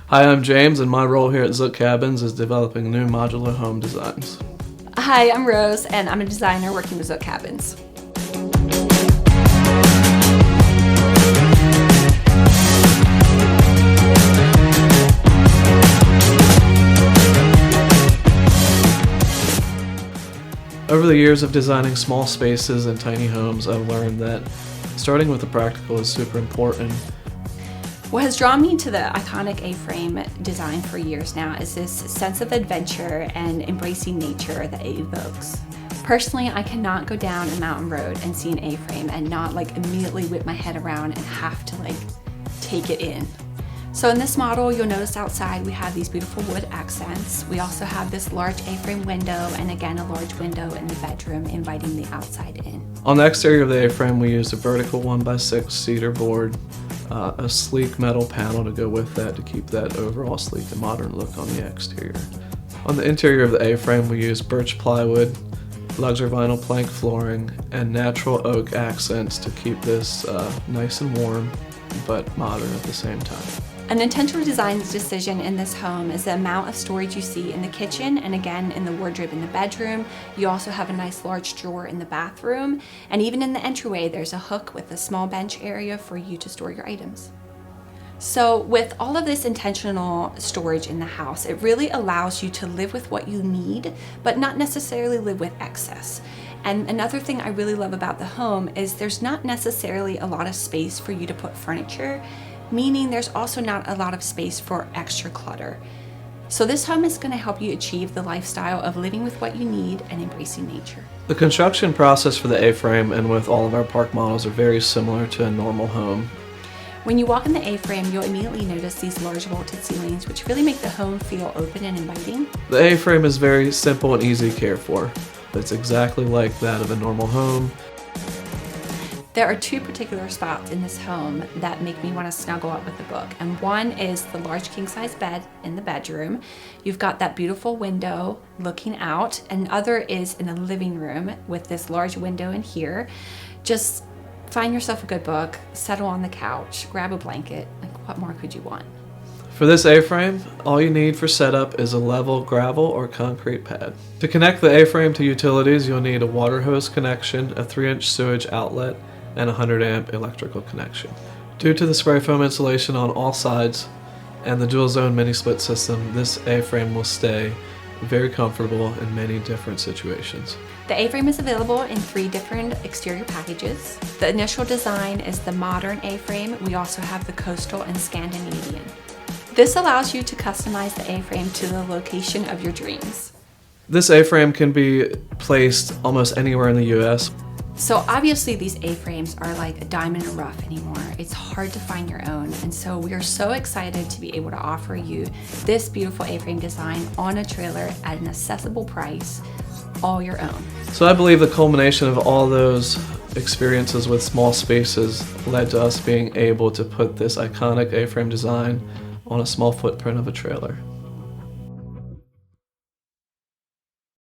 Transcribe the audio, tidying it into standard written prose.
Hi, I'm James, and my role here at Zook Cabins is developing new modular home designs. Hi, I'm Rose, and I'm a designer working with Zook Cabins. Over the years of designing small spaces and tiny homes, I've learned that starting with the practical is super important. What has drawn me to the iconic A-frame design for years now is this sense of adventure and embracing nature that it evokes. Personally, I cannot go down a mountain road and see an A-frame and not immediately whip my head around and have to take it in. So in this model, you'll notice outside we have these beautiful wood accents. We also have this large A-frame window and again a large window in the bedroom inviting the outside in. On the exterior of the A-frame, we used a vertical 1x6 cedar board, a sleek metal panel to go with that to keep that overall sleek and modern look on the exterior. On the interior of the A-frame, we used birch plywood, luxury vinyl plank flooring, and natural oak accents to keep this nice and warm, but modern at the same time. An intentional design decision in this home is the amount of storage you see in the kitchen and again in the wardrobe in the bedroom. You also have a nice large drawer in the bathroom, and even in the entryway there's a hook with a small bench area for you to store your items. So with all of this intentional storage in the house, it really allows you to live with what you need, but not necessarily live with excess. And another thing I really love about the home is there's not necessarily a lot of space for you to put furniture, meaning there's also not a lot of space for extra clutter. So this home is going to help you achieve the lifestyle of living with what you need and embracing nature. The construction process for the A-frame and with all of our park models are very similar to a normal home. When you walk in the A-frame, you'll immediately notice these large vaulted ceilings, which really make the home feel open and inviting. The A-frame is very simple and easy to care for. It's exactly like that of a normal home. There are two particular spots in this home that make me want to snuggle up with the book. And one is the large king-size bed in the bedroom. You've got that beautiful window looking out, and other is in the living room with this large window in here. Just find yourself a good book, settle on the couch, grab a blanket. What more could you want? For this A-frame, all you need for setup is a level gravel or concrete pad. To connect the A-frame to utilities, you'll need a water hose connection, a 3-inch sewage outlet, and a 100-amp electrical connection. Due to the spray foam insulation on all sides and the dual zone mini split system, this A-frame will stay very comfortable in many different situations. The A-frame is available in 3 different exterior packages. The initial design is the modern A-frame. We also have the coastal and Scandinavian. This allows you to customize the A-frame to the location of your dreams. This A-frame can be placed almost anywhere in the US. So obviously these A-frames are like a diamond in the rough anymore. It's hard to find your own, and so we are so excited to be able to offer you this beautiful A-frame design on a trailer at an accessible price, all your own. So I believe the culmination of all those experiences with small spaces led to us being able to put this iconic A-frame design on a small footprint of a trailer.